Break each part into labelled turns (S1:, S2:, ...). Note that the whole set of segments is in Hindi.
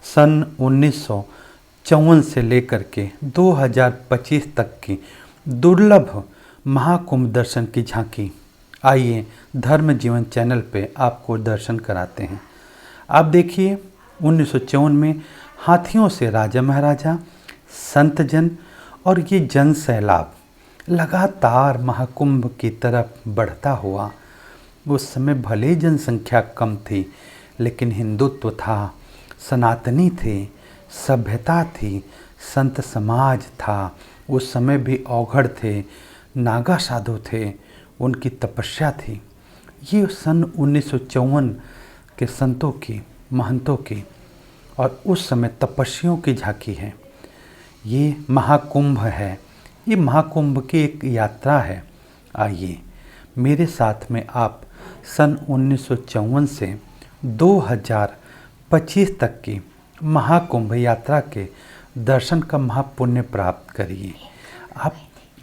S1: सन 1954 से लेकर के 2025 तक की दुर्लभ महाकुंभ दर्शन की झांकी आइए धर्म जीवन चैनल पे आपको दर्शन कराते हैं। आप देखिए 1954 में हाथियों से राजा महाराजा, संतजन और ये जन सैलाब लगातार महाकुंभ की तरफ बढ़ता हुआ। उस समय भले जनसंख्या कम थी लेकिन हिंदुत्व था, सनातनी थे, सभ्यता थी, संत समाज था। उस समय भी औघड़ थे, नागा साधु थे, उनकी तपस्या थी। ये सन 1954 के संतों की, महंतों की और उस समय तपस्वियों की झांकी है। ये महाकुंभ है, ये महाकुंभ की एक यात्रा है। आइए मेरे साथ में आप सन 1954 से 2025 तक की महाकुंभ यात्रा के दर्शन का महापुण्य प्राप्त करिए।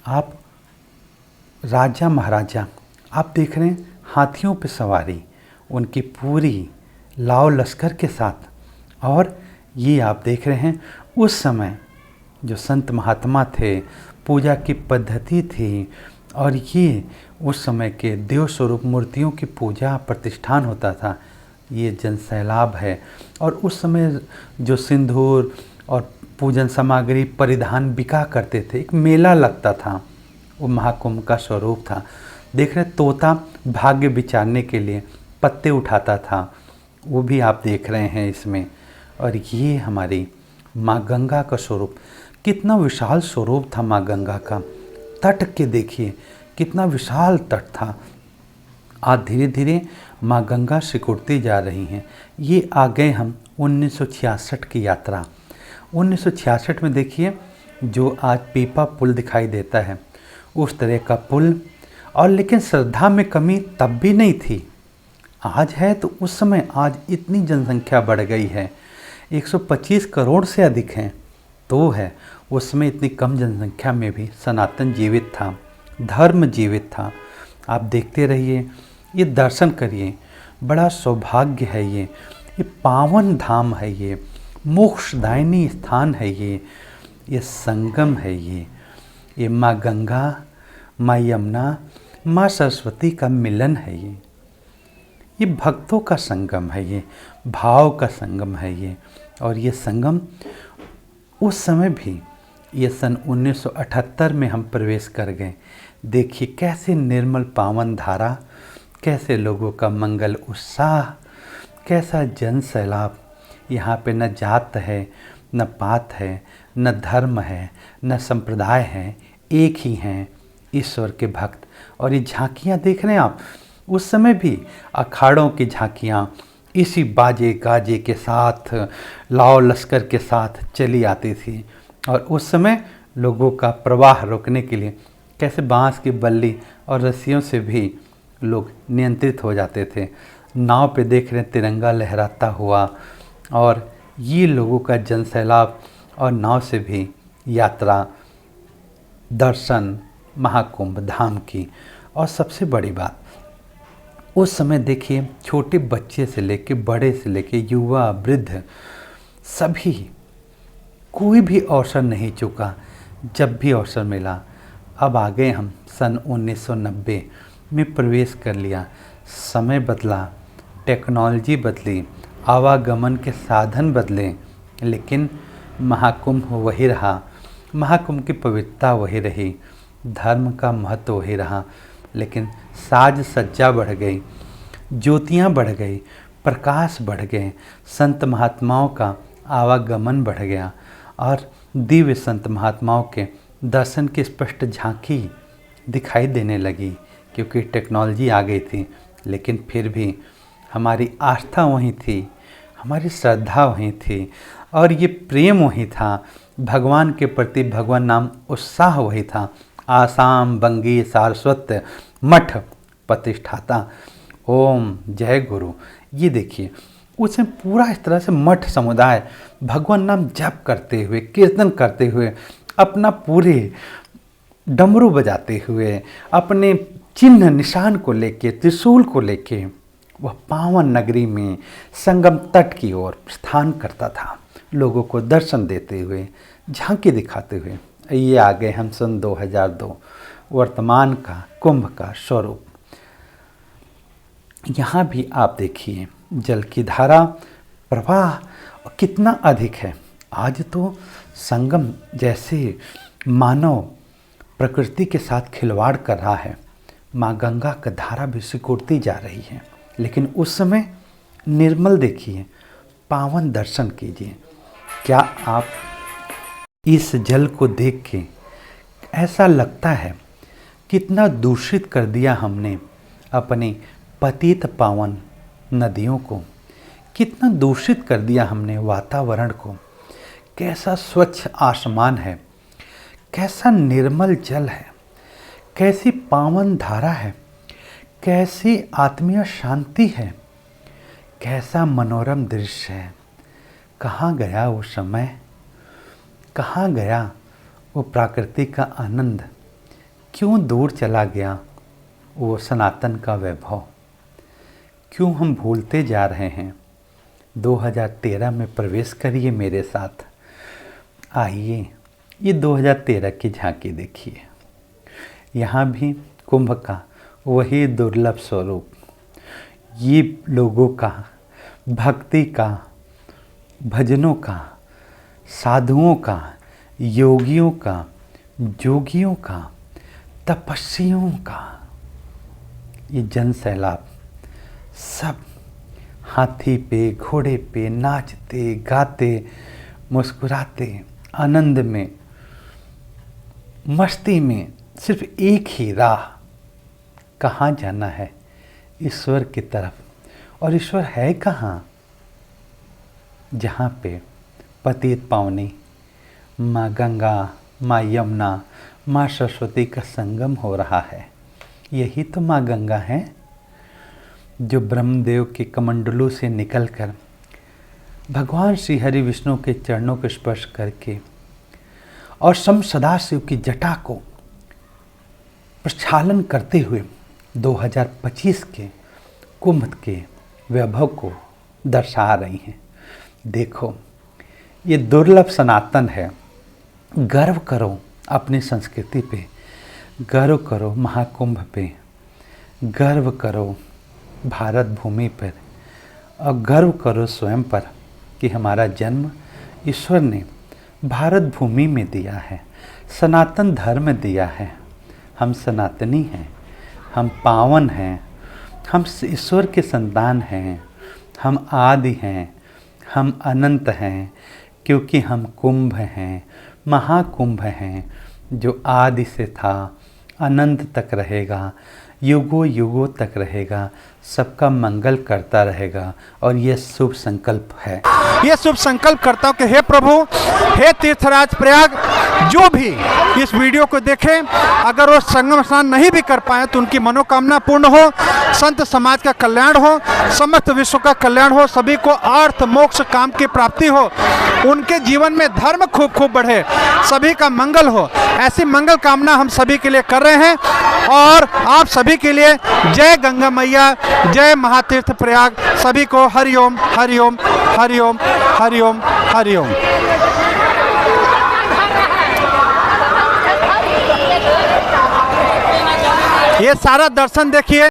S1: आप राजा महाराजा आप देख रहे हैं, हाथियों पे सवारी, उनकी पूरी लाव लश्कर के साथ। और ये आप देख रहे हैं उस समय जो संत महात्मा थे, पूजा की पद्धति थी और ये उस समय के देव स्वरूप मूर्तियों की पूजा प्रतिष्ठान होता था। ये जन सैलाब है। और उस समय जो सिंदूर और पूजन सामग्री परिधान बिका करते थे, एक मेला लगता था, वो महाकुंभ का स्वरूप था। देख रहे तोता भाग्य विचारने के लिए पत्ते उठाता था, वो भी आप देख रहे हैं इसमें। और ये हमारी माँ गंगा का स्वरूप, कितना विशाल स्वरूप था माँ गंगा का। तट के देखिए कितना विशाल तट था। आज धीरे धीरे माँ गंगा सिकुड़ती जा रही हैं। ये आ गए हम 1966 की यात्रा। 1966 में देखिए जो आज पीपा पुल दिखाई देता है, उस तरह का पुल। और लेकिन श्रद्धा में कमी तब भी नहीं थी, आज है तो उस समय आज इतनी जनसंख्या बढ़ गई है, 125 करोड़ से अधिक हैं तो है। उस समय इतनी कम जनसंख्या में भी सनातन जीवित था, धर्म जीवित था। आप देखते रहिए, ये दर्शन करिए, बड़ा सौभाग्य है। ये पावन धाम है, ये मोक्षदायिनी स्थान है, ये संगम है। ये माँ गंगा, माँ यमुना, माँ सरस्वती का मिलन है। ये भक्तों का संगम है, ये भाव का संगम है ये। और ये संगम उस समय भी, ये सन 1978 में हम प्रवेश कर गए। देखिए कैसे निर्मल पावन धारा, कैसे लोगों का मंगल उत्साह, कैसा जन सैलाब। यहाँ पे न जात है, न पात है, न धर्म है, न संप्रदाय है, एक ही हैं ईश्वर के भक्त। और ये झांकियाँ देख रहे हैं आप, उस समय भी अखाड़ों की झांकियाँ इसी बाजे गाजे के साथ, लाव लश्कर के साथ चली आती थी। और उस समय लोगों का प्रवाह रोकने के लिए कैसे बांस की बल्ली और रस्सियों से भी लोग नियंत्रित हो जाते थे। नाव पे देख रहे हैं तिरंगा लहराता हुआ। और ये लोगों का जन सैलाब और नाव से भी यात्रा, दर्शन महाकुंभ धाम की। और सबसे बड़ी बात, उस समय देखिए छोटे बच्चे से लेके बड़े से लेके युवा वृद्ध सभी, कोई भी अवसर नहीं चूका। जब भी अवसर मिला, अब आ गए हम सन 1990 में प्रवेश कर लिया। समय बदला, टेक्नोलॉजी बदली, आवागमन के साधन बदले, लेकिन महाकुंभ वही रहा, महाकुंभ की पवित्रता वही रही, धर्म का महत्व वही रहा। लेकिन साज सज्जा बढ़ गई, ज्योतियाँ बढ़ गई, प्रकाश बढ़ गए, संत महात्माओं का आवागमन बढ़ गया और दिव्य संत महात्माओं के दर्शन की स्पष्ट झांकी दिखाई देने लगी। क्योंकि टेक्नोलॉजी आ गई थी, लेकिन फिर भी हमारी आस्था वहीं थी, हमारी श्रद्धा वहीं थी और ये प्रेम वहीं था। भगवान के प्रति भगवान नाम उत्साह वही था। आसाम बंगी सारस्वत मठ प्रतिष्ठाता, ओम जय गुरु। ये देखिए उसमें पूरा इस तरह से मठ समुदाय भगवान नाम जप करते हुए, कीर्तन करते हुए, अपना पूरे डमरू बजाते हुए, अपने चिन्ह निशान को लेके, त्रिशूल को लेके वह पावन नगरी में संगम तट की ओर प्रस्थान करता था। लोगों को दर्शन देते हुए, झांकी दिखाते हुए ये आ गए हम सन 2002, वर्तमान का कुंभ का स्वरूप। यहाँ भी आप देखिए जल की धारा प्रवाह कितना अधिक है। आज तो संगम जैसे मानव प्रकृति के साथ खिलवाड़ कर रहा है। माँ गंगा की धारा भी सिकुड़ती जा रही है, लेकिन उस समय निर्मल देखिए, पावन दर्शन कीजिए। क्या आप इस जल को देख के ऐसा लगता है कितना दूषित कर दिया हमने अपने पतित पावन नदियों को, कितना दूषित कर दिया हमने वातावरण को। कैसा स्वच्छ आसमान है, कैसा निर्मल जल है, कैसी पावन धारा है, कैसी आत्मीय शांति है, कैसा मनोरम दृश्य है। कहाँ गया वो समय, कहाँ गया वो प्रकृति का आनंद, क्यों दूर चला गया वो सनातन का वैभव, क्यों हम भूलते जा रहे हैं। 2013 में प्रवेश करिए मेरे साथ, आइए ये 2013 की झांकी देखिए। यहाँ भी कुंभ का वही दुर्लभ स्वरूप, ये लोगों का, भक्ति का, भजनों का, साधुओं का, योगियों का, जोगियों का, तपस्वियों का ये जन सैलाब, सब हाथी पे, घोड़े पे नाचते गाते मुस्कुराते आनंद में, मस्ती में, सिर्फ एक ही राह, कहाँ जाना है, ईश्वर की तरफ। और ईश्वर है कहाँ? जहाँ पे पतित पावनी माँ गंगा, माँ यमुना, माँ सरस्वती का संगम हो रहा है। यही तो माँ गंगा है जो ब्रह्मदेव के कमंडलों से निकलकर भगवान श्री हरि विष्णु के चरणों को स्पर्श करके और सम सदाशिव की जटा को प्रक्षालन करते हुए 2025 के कुंभ के वैभव को दर्शा रही हैं। देखो ये दुर्लभ सनातन है। गर्व करो अपनी संस्कृति पे, गर्व करो महाकुंभ पे, गर्व करो भारत भूमि पर, और गर्व करो स्वयं पर कि हमारा जन्म ईश्वर ने भारत भूमि में दिया है, सनातन धर्म दिया है। हम सनातनी हैं, हम पावन हैं, हम ईश्वर के संतान हैं, हम आदि हैं, हम अनंत हैं, क्योंकि हम कुंभ हैं, महाकुंभ हैं, जो आदि से था, अनंत तक रहेगा, युगों युगों तक रहेगा, सबका मंगल करता रहेगा। और ये शुभ संकल्प है।
S2: ये शुभ संकल्प करता हूँ कि हे प्रभु, हे तीर्थराज प्रयाग, जो भी इस वीडियो को देखें, अगर वो संगम स्नान नहीं भी कर पाए तो उनकी मनोकामना पूर्ण हो, संत समाज का कल्याण हो, समस्त विश्व का कल्याण हो, सभी को अर्थ मोक्ष काम की प्राप्ति हो, उनके जीवन में धर्म खूब खूब बढ़े, सभी का मंगल हो। ऐसी मंगल कामना हम सभी के लिए कर रहे हैं। और आप सभी के लिए जय गंगा मैया, जय महातीर्थ प्रयाग। सभी को हरिओम हरिओम हरिओम हरिओम हरिओम। ये सारा दर्शन देखिए।